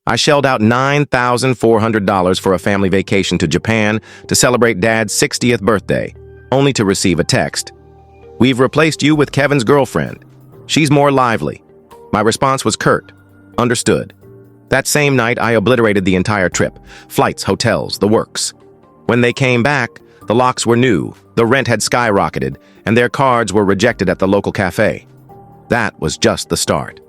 I shelled out $9,400 for a family vacation to Japan to celebrate Dad's 60th birthday, only to receive a text. "We've replaced you with Kevin's girlfriend. She's more lively." My response was curt. Understood. That same night, I obliterated the entire trip. Flights, hotels, the works. When they came back, the locks were new, the rent had skyrocketed, and their cards were rejected at the local cafe. That was just the start.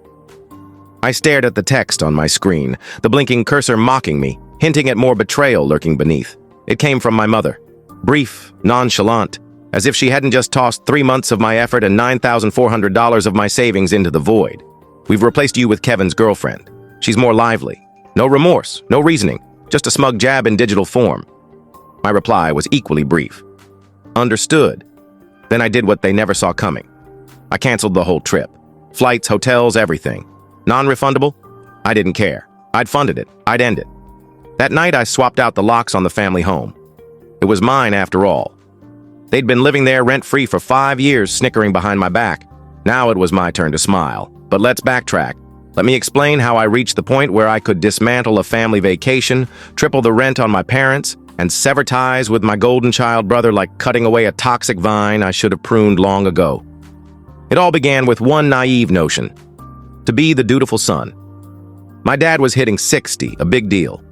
I stared at the text on my screen, the blinking cursor mocking me, hinting at more betrayal lurking beneath. It came from my mother. Brief, nonchalant, as if she hadn't just tossed 3 months of my effort and $9,400 of my savings into the void. "We've replaced you with Kevin's girlfriend. She's more lively." No remorse, no reasoning, just a smug jab in digital form. My reply was equally brief. Understood. Then I did what they never saw coming. I canceled the whole trip. Flights, hotels, everything. Non-refundable? I didn't care. I'd funded it. I'd end it. That night, I swapped out the locks on the family home. It was mine after all. They'd been living there rent-free for 5 years, snickering behind my back. Now it was my turn to smile. But let's backtrack. Let me explain how I reached the point where I could dismantle a family vacation, triple the rent on my parents, and sever ties with my golden child brother like cutting away a toxic vine I should have pruned long ago. It all began with one naive notion: to be the dutiful son. My dad was hitting 60, a big deal.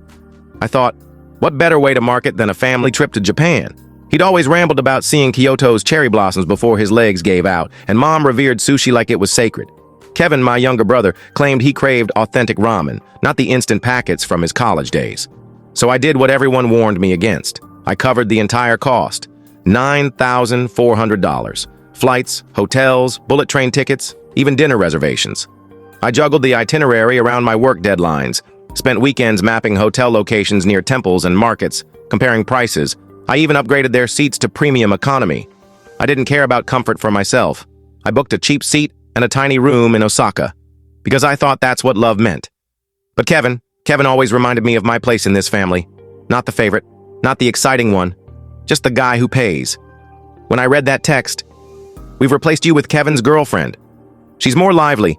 I thought, what better way to market than a family trip to Japan? He'd always rambled about seeing Kyoto's cherry blossoms before his legs gave out, and Mom revered sushi like it was sacred. Kevin, my younger brother, claimed he craved authentic ramen, not the instant packets from his college days. So I did what everyone warned me against. I covered the entire cost, $9,400. Flights, hotels, bullet train tickets, even dinner reservations. I juggled the itinerary around my work deadlines, spent weekends mapping hotel locations near temples and markets, comparing prices. I even upgraded their seats to premium economy. I didn't care about comfort for myself. I booked a cheap seat and a tiny room in Osaka, because I thought that's what love meant. But Kevin always reminded me of my place in this family. Not the favorite, not the exciting one, just the guy who pays. When I read that text, "We've replaced you with Kevin's girlfriend. She's more lively."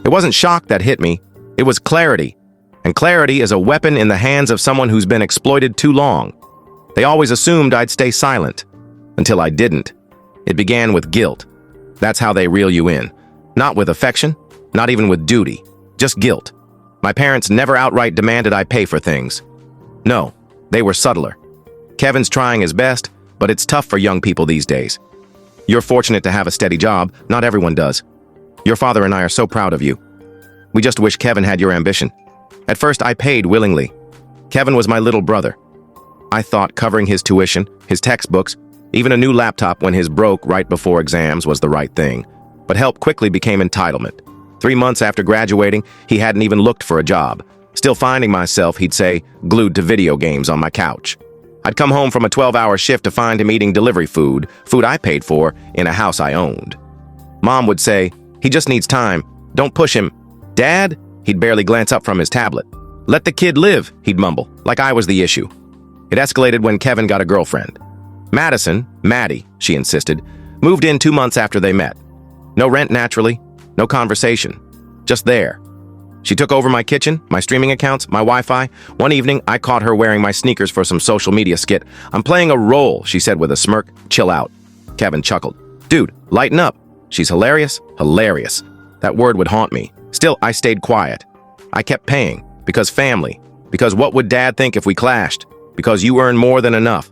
It wasn't shock that hit me, it was clarity. And clarity is a weapon in the hands of someone who's been exploited too long. They always assumed I'd stay silent, until I didn't. It began with guilt. That's how they reel you in. Not with affection, not even with duty, just guilt. My parents never outright demanded I pay for things. No, they were subtler. Kevin's trying his best, but it's tough for young people these days. You're fortunate to have a steady job, not everyone does. Your father and I are so proud of you. We just wish Kevin had your ambition. At first, I paid willingly. Kevin was my little brother. I thought covering his tuition, his textbooks, even a new laptop when his broke right before exams was the right thing. But help quickly became entitlement. 3 months after graduating, he hadn't even looked for a job. Still finding myself, he'd say, glued to video games on my couch. I'd come home from a 12-hour shift to find him eating delivery food I paid for, in a house I owned. Mom would say, "He just needs time. Don't push him." "Dad?" He'd barely glance up from his tablet. "Let the kid live," he'd mumble, like I was the issue. It escalated when Kevin got a girlfriend. Maddie, she insisted, moved in 2 months after they met. No rent, naturally. No conversation. Just there. She took over my kitchen, my streaming accounts, my Wi-Fi. One evening, I caught her wearing my sneakers for some social media skit. "I'm playing a role," she said with a smirk. "Chill out." Kevin chuckled. "Dude, lighten up. She's hilarious." Hilarious. That word would haunt me. Still, I stayed quiet. I kept paying. Because family. Because what would Dad think if we clashed? Because you earn more than enough.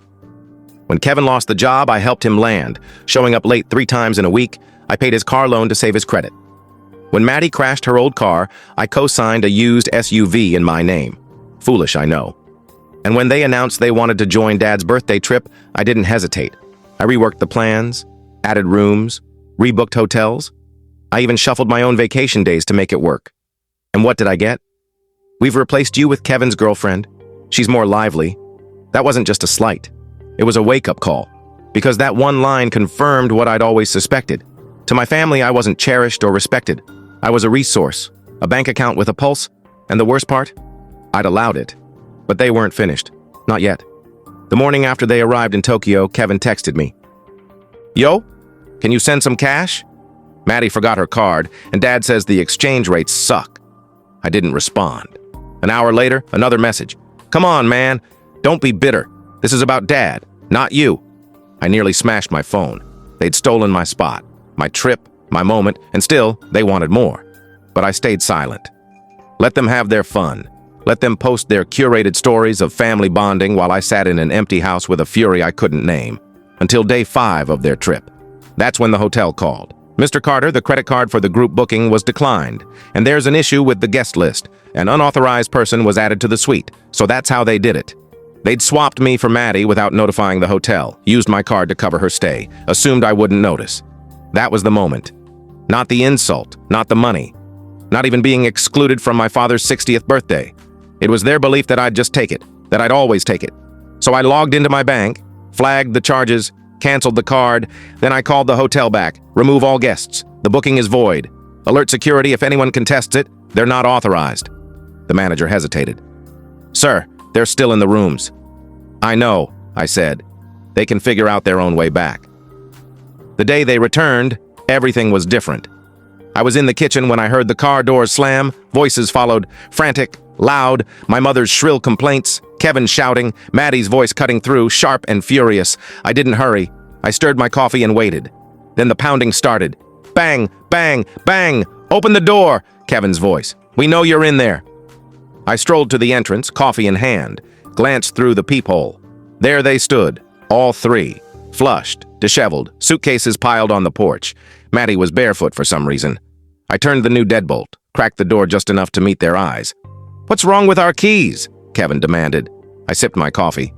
When Kevin lost the job, I helped him land. Showing up late 3 times in a week, I paid his car loan to save his credit. When Maddie crashed her old car, I co-signed a used SUV in my name. Foolish, I know. And when they announced they wanted to join Dad's birthday trip, I didn't hesitate. I reworked the plans, added rooms, rebooked hotels. I even shuffled my own vacation days to make it work. And what did I get? "We've replaced you with Kevin's girlfriend. She's more lively." That wasn't just a slight. It was a wake-up call. Because that one line confirmed what I'd always suspected. To my family, I wasn't cherished or respected. I was a resource, a bank account with a pulse, and the worst part? I'd allowed it. But they weren't finished. Not yet. The morning after they arrived in Tokyo, Kevin texted me. "Yo, can you send some cash?" Maddie forgot her card, and Dad says the exchange rates suck. I didn't respond. An hour later, another message. Come on, man. Don't be bitter. This is about Dad, not you. I nearly smashed my phone. They'd stolen my spot, my trip, my moment, and still, they wanted more. But I stayed silent. Let them have their fun. Let them post their curated stories of family bonding while I sat in an empty house with a fury I couldn't name. Until day 5 of their trip. That's when the hotel called. Mr. Carter, the credit card for the group booking was declined, and there's an issue with the guest list. An unauthorized person was added to the suite, so that's how they did it. They'd swapped me for Maddie without notifying the hotel, used my card to cover her stay, assumed I wouldn't notice. That was the moment. Not the insult, not the money, not even being excluded from my father's 60th birthday. It was their belief that I'd just take it, that I'd always take it. So I logged into my bank, flagged the charges, canceled the card, then I called the hotel back. Remove all guests. The booking is void. Alert security if anyone contests it. They're not authorized. The manager hesitated. Sir, they're still in the rooms. I know, I said. They can figure out their own way back. The day they returned, everything was different. I was in the kitchen when I heard the car doors slam, voices followed, frantic, loud, my mother's shrill complaints, Kevin shouting, Maddie's voice cutting through, sharp and furious. I didn't hurry. I stirred my coffee and waited. Then the pounding started. Bang, bang, bang! Open the door! Kevin's voice. We know you're in there. I strolled to the entrance, coffee in hand, glanced through the peephole. There they stood, all 3, flushed, disheveled, suitcases piled on the porch. Maddie was barefoot for some reason. I turned the new deadbolt, cracked the door just enough to meet their eyes. What's wrong with our keys? Kevin demanded. I sipped my coffee.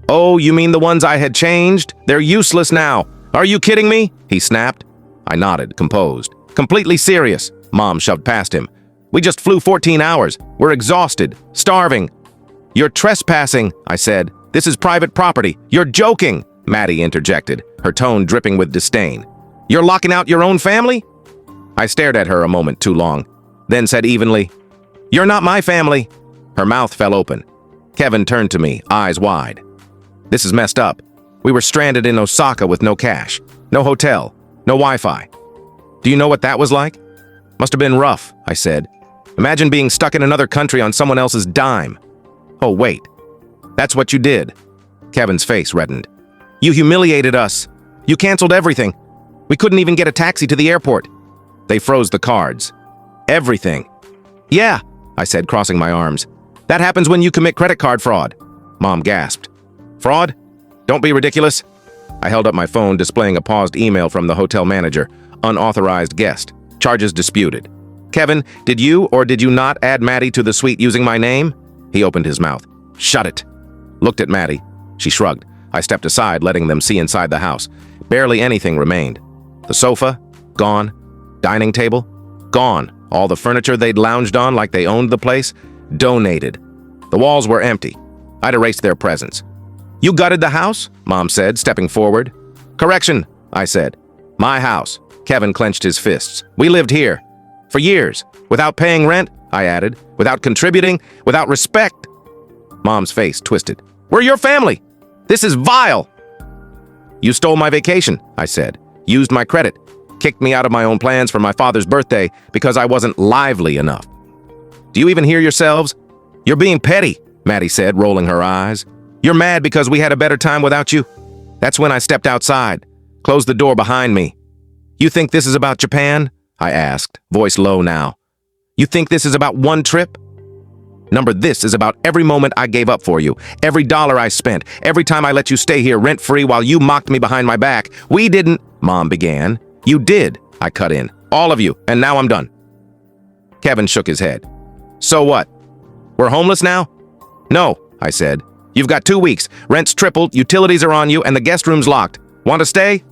Oh, you mean the ones I had changed? They're useless now. Are you kidding me? He snapped. I nodded, composed. Completely serious. Mom shoved past him. We just flew 14 hours. We're exhausted, starving. You're trespassing, I said. This is private property. You're joking, Maddie interjected, her tone dripping with disdain. You're locking out your own family? I stared at her a moment too long, then said evenly, You're not my family. Her mouth fell open. Kevin turned to me, eyes wide. This is messed up. We were stranded in Osaka with no cash, no hotel, no Wi-Fi. Do you know what that was like? Must have been rough, I said. Imagine being stuck in another country on someone else's dime. Oh, wait. That's what you did. Kevin's face reddened. You humiliated us. You canceled everything. We couldn't even get a taxi to the airport. They froze the cards. Everything. Yeah, I said, crossing my arms. That happens when you commit credit card fraud. Mom gasped. Fraud? Don't be ridiculous. I held up my phone, displaying a paused email from the hotel manager. Unauthorized guest. Charges disputed. Kevin, did you or did you not add Maddie to the suite using my name? He opened his mouth. Shut it. Looked at Maddie. She shrugged. I stepped aside, letting them see inside the house. Barely anything remained. The sofa? Gone. Dining table? Gone. All the furniture they'd lounged on like they owned the place? Donated. The walls were empty. I'd erased their presence. You gutted the house? Mom said, stepping forward. Correction, I said. My house. Kevin clenched his fists. We lived here. For years. Without paying rent, I added. Without contributing. Without respect. Mom's face twisted. We're your family. This is vile. You stole my vacation, I said. Used my credit. Kicked me out of my own plans for my father's birthday because I wasn't lively enough. Do you even hear yourselves? You're being petty, Maddie said, rolling her eyes. You're mad because we had a better time without you? That's when I stepped outside, closed the door behind me. You think this is about Japan? I asked, voice low now. You think this is about one trip? Number, this is about every moment I gave up for you, every dollar I spent, every time I let you stay here rent-free while you mocked me behind my back. We didn't, Mom began. You did, I cut in. All of you, and now I'm done. Kevin shook his head. So what? We're homeless now? No, I said. You've got 2 weeks. Rent's tripled, utilities are on you, and the guest room's locked. Want to stay?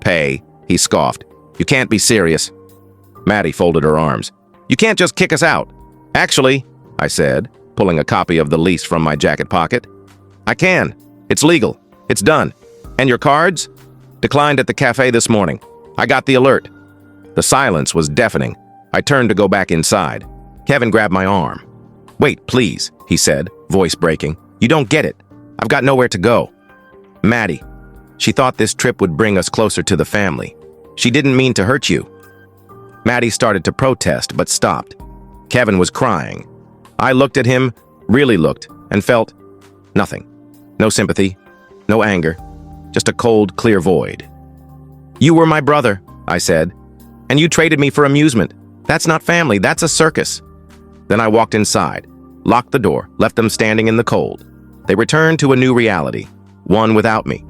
Pay, he scoffed. You can't be serious. Maddie folded her arms. You can't just kick us out. Actually, I said, pulling a copy of the lease from my jacket pocket. I can. It's legal. It's done. And your cards? Declined at the cafe this morning. I got the alert. The silence was deafening. I turned to go back inside. Kevin grabbed my arm. Wait, please, he said, voice breaking. You don't get it. I've got nowhere to go. Maddie. She thought this trip would bring us closer to the family. She didn't mean to hurt you. Maddie started to protest, but stopped. Kevin was crying. I looked at him, really looked, and felt nothing. No sympathy, no anger, just a cold, clear void. "You were my brother," I said, "and you traded me for amusement. That's not family, that's a circus." Then I walked inside, locked the door, left them standing in the cold. They returned to a new reality, one without me.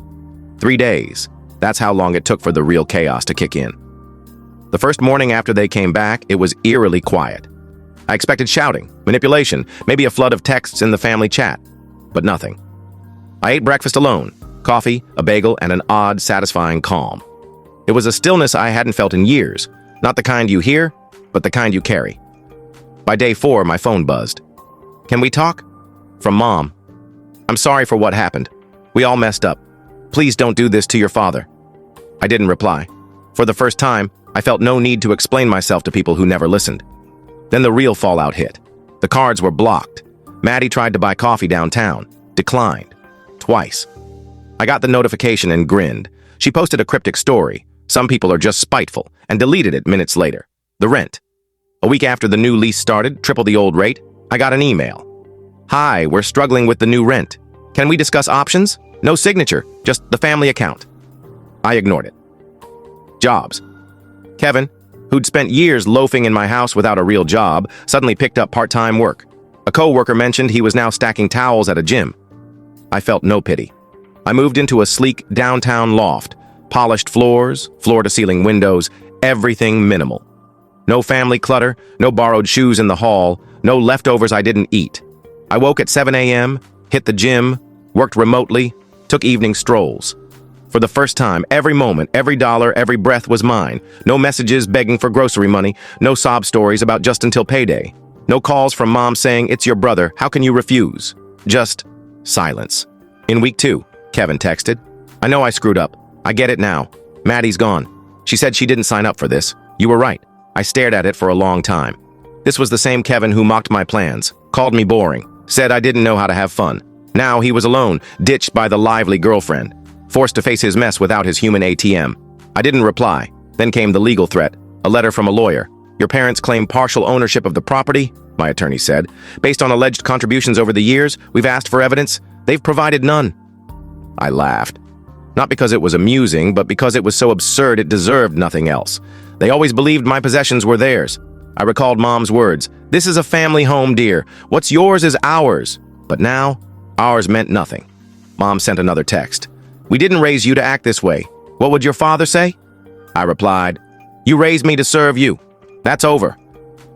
3 days, that's how long it took for the real chaos to kick in. The first morning after they came back, it was eerily quiet. I expected shouting, manipulation, maybe a flood of texts in the family chat, but nothing. I ate breakfast alone, coffee, a bagel, and an odd, satisfying calm. It was a stillness I hadn't felt in years, not the kind you hear, but the kind you carry. By day 4, my phone buzzed. "Can we talk?" From Mom. "I'm sorry for what happened. We all messed up. Please don't do this to your father." I didn't reply. For the first time, I felt no need to explain myself to people who never listened. Then the real fallout hit. The cards were blocked. Maddie tried to buy coffee downtown. Declined. Twice. I got the notification and grinned. She posted a cryptic story. Some people are just spiteful, and deleted it minutes later. The rent. A week after the new lease started, triple the old rate, I got an email. "Hi, we're struggling with the new rent. Can we discuss options? No signature, just the family account." I ignored it. Jobs. Kevin, who'd spent years loafing in my house without a real job, suddenly picked up part-time work. A co-worker mentioned he was now stacking towels at a gym. I felt no pity. I moved into a sleek downtown loft, polished floors, floor-to-ceiling windows, everything minimal. No family clutter, no borrowed shoes in the hall, no leftovers I didn't eat. I woke at 7 a.m., hit the gym, worked remotely, took evening strolls. For the first time, every moment, every dollar, every breath was mine. No messages begging for grocery money, no sob stories about just until payday. No calls from Mom saying, "It's your brother, how can you refuse?" Just silence. In week 2, Kevin texted, "I know I screwed up. I get it now. Maddie's gone. She said she didn't sign up for this. You were right." I stared at it for a long time. This was the same Kevin who mocked my plans, called me boring, said I didn't know how to have fun. Now he was alone, ditched by the lively girlfriend, forced to face his mess without his human ATM. I didn't reply. Then came the legal threat, a letter from a lawyer. "Your parents claim partial ownership of the property," my attorney said. "Based on alleged contributions over the years, we've asked for evidence. They've provided none." I laughed. Not because it was amusing, but because it was so absurd it deserved nothing else. They always believed my possessions were theirs. I recalled Mom's words, "This is a family home, dear. What's yours is ours." But now, ours meant nothing. Mom sent another text. "We didn't raise you to act this way. What would your father say?" I replied, "You raised me to serve you. That's over."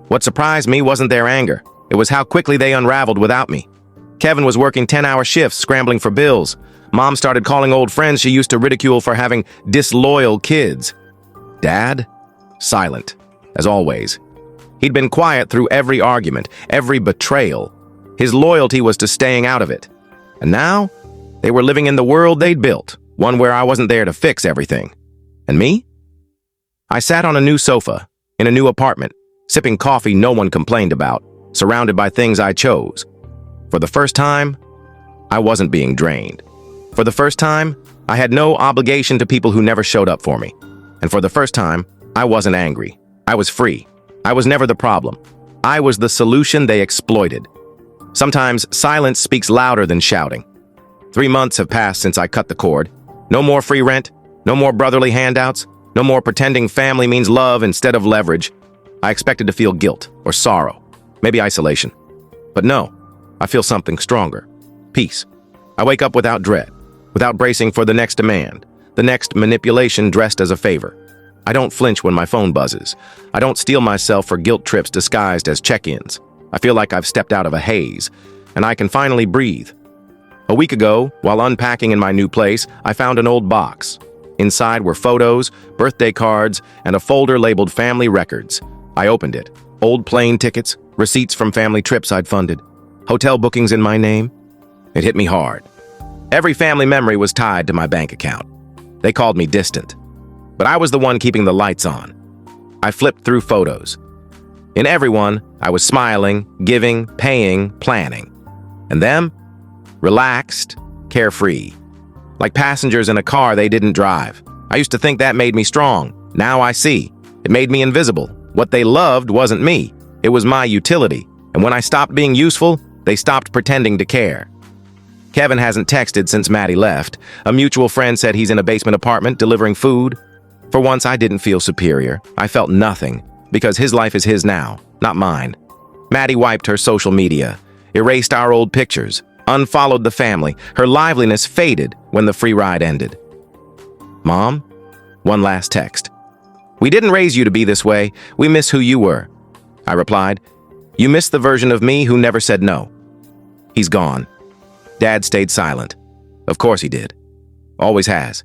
What surprised me wasn't their anger. It was how quickly they unraveled without me. Kevin was working 10-hour shifts, scrambling for bills. Mom started calling old friends she used to ridicule for having disloyal kids. Dad? Silent, as always. He'd been quiet through every argument, every betrayal. His loyalty was to staying out of it. And now, they were living in the world they'd built, one where I wasn't there to fix everything. And me? I sat on a new sofa, in a new apartment, sipping coffee no one complained about, surrounded by things I chose. For the first time, I wasn't being drained. For the first time, I had no obligation to people who never showed up for me. And for the first time, I wasn't angry. I was free. I was never the problem. I was the solution they exploited. Sometimes silence speaks louder than shouting. 3 months have passed since I cut the cord. No more free rent, no more brotherly handouts, no more pretending family means love instead of leverage. I expected to feel guilt or sorrow, maybe isolation. But no, I feel something stronger. Peace. I wake up without dread, without bracing for the next demand, the next manipulation dressed as a favor. I don't flinch when my phone buzzes. I don't steel myself for guilt trips disguised as check-ins. I feel like I've stepped out of a haze, and I can finally breathe. A week ago, while unpacking in my new place, I found an old box. Inside were photos, birthday cards, and a folder labeled Family Records. I opened it. Old plane tickets, receipts from family trips I'd funded, hotel bookings in my name. It hit me hard. Every family memory was tied to my bank account. They called me distant. But I was the one keeping the lights on. I flipped through photos. In every one, I was smiling, giving, paying, planning. And them? Relaxed, carefree. Like passengers in a car they didn't drive. I used to think that made me strong. Now I see. It made me invisible. What they loved wasn't me. It was my utility. And when I stopped being useful, they stopped pretending to care. Kevin hasn't texted since Maddie left. A mutual friend said he's in a basement apartment delivering food. For once, I didn't feel superior. I felt nothing, because his life is his now, not mine. Maddie wiped her social media, erased our old pictures, unfollowed the family. Her liveliness faded when the free ride ended. Mom? One last text. We didn't raise you to be this way. We miss who you were. I replied, you miss the version of me who never said no. He's gone. Dad stayed silent. Of course he did. Always has.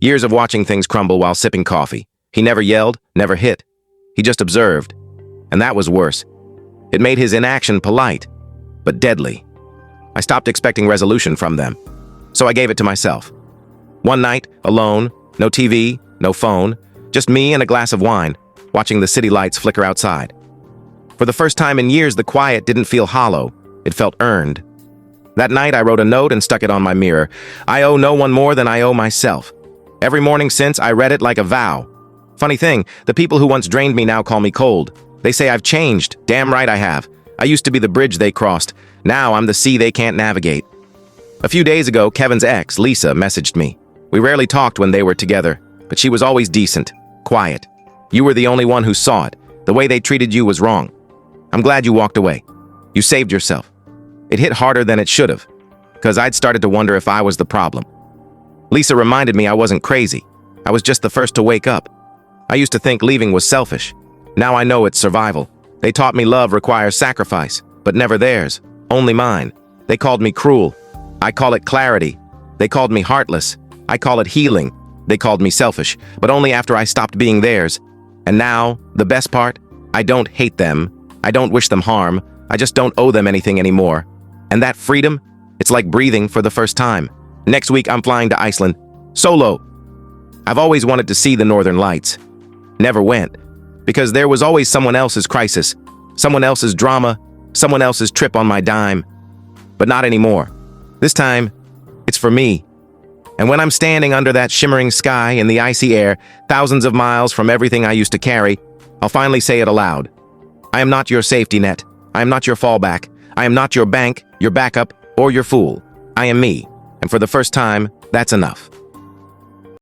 Years of watching things crumble while sipping coffee. He never yelled, never hit. He just observed. And that was worse. It made his inaction polite, but deadly. I stopped expecting resolution from them, so I gave it to myself. One night, alone, no TV, no phone, just me and a glass of wine, watching the city lights flicker outside. For the first time in years, the quiet didn't feel hollow. It felt earned. That night, I wrote a note and stuck it on my mirror. I owe no one more than I owe myself. Every morning since, I read it like a vow. Funny thing, the people who once drained me now call me cold. They say I've changed. Damn right I have. I used to be the bridge they crossed. Now I'm the sea they can't navigate. A few days ago, Kevin's ex, Lisa, messaged me. We rarely talked when they were together, but she was always decent, quiet. You were the only one who saw it. The way they treated you was wrong. I'm glad you walked away. You saved yourself. It hit harder than it should have, because I'd started to wonder if I was the problem. Lisa reminded me I wasn't crazy. I was just the first to wake up. I used to think leaving was selfish. Now I know it's survival. They taught me love requires sacrifice, but never theirs, only mine. They called me cruel. I call it clarity. They called me heartless. I call it healing. They called me selfish, but only after I stopped being theirs. And now, the best part, I don't hate them. I don't wish them harm. I just don't owe them anything anymore. And that freedom, it's like breathing for the first time. Next week, I'm flying to Iceland. Solo. I've always wanted to see the Northern Lights. Never went. Because there was always someone else's crisis, someone else's drama, someone else's trip on my dime. But not anymore. This time, it's for me. And when I'm standing under that shimmering sky in the icy air, thousands of miles from everything I used to carry, I'll finally say it aloud. I am not your safety net. I am not your fallback. I am not your bank, your backup, or your fool. I am me. And for the first time, that's enough.